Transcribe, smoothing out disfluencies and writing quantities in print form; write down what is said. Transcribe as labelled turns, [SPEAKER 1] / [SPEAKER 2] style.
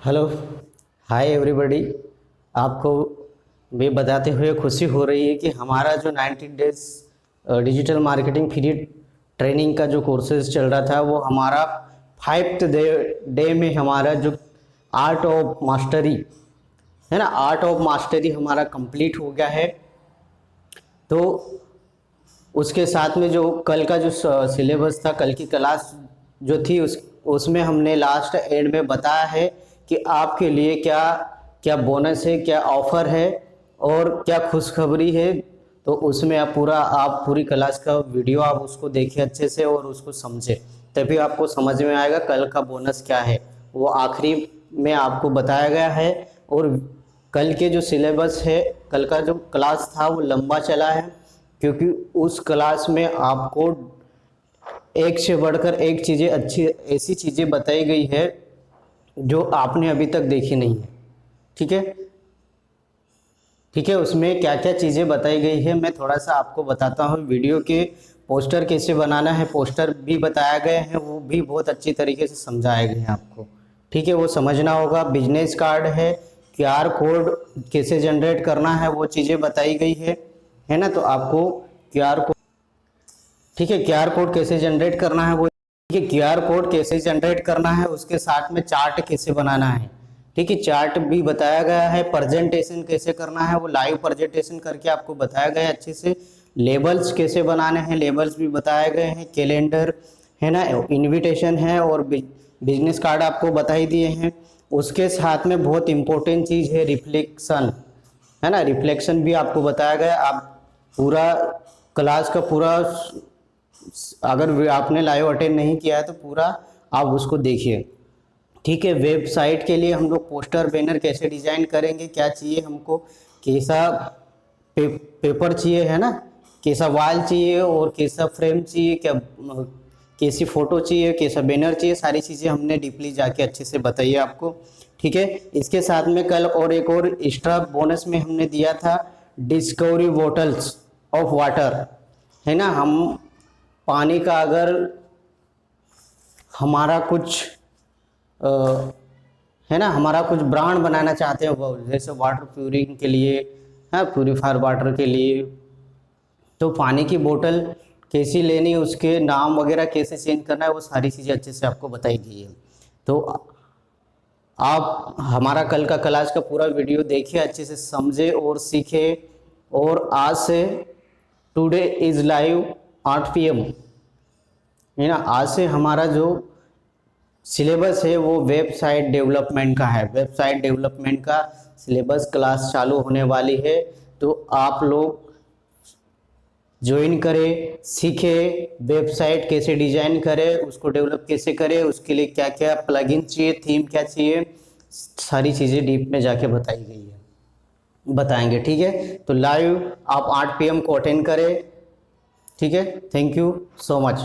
[SPEAKER 1] Hello, hi everybody. आपको भी बताते हुए खुशी हो रही है कि हमारा जो 90 days digital marketing free training का जो कोर्सेज चल रहा था वो हमारा 5th डे में हमारा जो आर्ट ऑफ मास्टरी है ना, आर्ट ऑफ मास्टरी हमारा कंप्लीट हो गया है। तो उसके साथ में जो कल का जो सिलेबस था, कल की क्लास जो थी उसमें हमने लास्ट एंड में बताया है कि आपके लिए क्या क्या बोनस है, क्या ऑफर है और क्या खुशखबरी है। तो उसमें आप पूरी क्लास का वीडियो आप उसको देखिए अच्छे से और उसको समझे, तभी आपको समझ में आएगा कल का बोनस क्या है। वो आखिरी में आपको बताया गया है। और कल के जो सिलेबस है, कल का जो क्लास था वो लंबा चला है, क्योंकि उस क्लास में आपको एक से बढ़कर एक चीज़ें अच्छी ऐसी चीज़ें बताई गई है जो आपने अभी तक देखी नहीं है। ठीक है, ठीक है। उसमें क्या क्या चीज़ें बताई गई है मैं थोड़ा सा आपको बताता हूँ। वीडियो के पोस्टर कैसे बनाना है, पोस्टर भी बताया गए हैं, वो भी बहुत अच्छी तरीके से समझाए गए हैं आपको। ठीक है, वो समझना होगा। बिजनेस कार्ड है, क्यूआर कोड कैसे जनरेट करना है वो चीज़ें बताई गई है ना। तो आपको क्यूआर कोड, ठीक है, क्यूआर कोड कैसे जनरेट करना है वो, ठीक है, क्यूआर कोड कैसे जनरेट करना है, उसके साथ में चार्ट कैसे बनाना है। ठीक है, चार्ट भी बताया गया है। प्रेजेंटेशन कैसे करना है वो लाइव प्रेजेंटेशन करके आपको बताया गया है अच्छे से। लेबल्स कैसे बनाने हैं, लेबल्स भी बताए गए हैं। कैलेंडर है ना, इनविटेशन है और बिजनेस कार्ड आपको बता ही दिए हैं। उसके साथ में बहुत इंपॉर्टेंट चीज़ है रिफ्लेक्शन, है ना, रिफ्लेक्शन भी आपको बताया गया। आप पूरा क्लास का पूरा, अगर आपने लाइव अटेंड नहीं किया है तो पूरा आप उसको देखिए। ठीक है, वेबसाइट के लिए हम लोग पोस्टर बैनर कैसे डिजाइन करेंगे, क्या चाहिए हमको, कैसा पेपर चाहिए, है ना, कैसा वाल चाहिए और कैसा फ्रेम चाहिए, क्या कैसी फोटो चाहिए, कैसा बैनर चाहिए, सारी चीज़ें हमने डीपली जाके अच्छे से बताइए आपको। ठीक है, इसके साथ में कल और एक और एक्स्ट्रा बोनस में हमने दिया था डिस्कवरी बॉटल्स ऑफ वाटर, है ना। हम पानी का अगर हमारा कुछ है ना, हमारा कुछ ब्रांड बनाना चाहते हो जैसे वाटर प्यूरिंग के लिए, है प्यूरीफायर वाटर के लिए, तो पानी की बोतल कैसी लेनी है, उसके नाम वगैरह कैसे चेंज करना है, वो सारी चीज़ें अच्छे से आपको बताई गई है। तो आप हमारा कल का क्लास का पूरा वीडियो देखिए, अच्छे से समझे और सीखे। और आज से टुडे इज़ लाइव 8 PM, है ना। आज से हमारा जो सिलेबस है वो वेबसाइट डेवलपमेंट का है। वेबसाइट डेवलपमेंट का सिलेबस क्लास चालू होने वाली है। तो आप लोग ज्वाइन करें, सीखें वेबसाइट कैसे डिजाइन करें, उसको डेवलप कैसे करें, उसके लिए क्या क्या प्लगइन चाहिए, थीम क्या चाहिए, सारी चीज़ें डीप में जाके बताई गई है, बताएंगे। ठीक है, तो लाइव आप 8 PM को अटेंड करें। ठीक है, थैंक यू सो मच।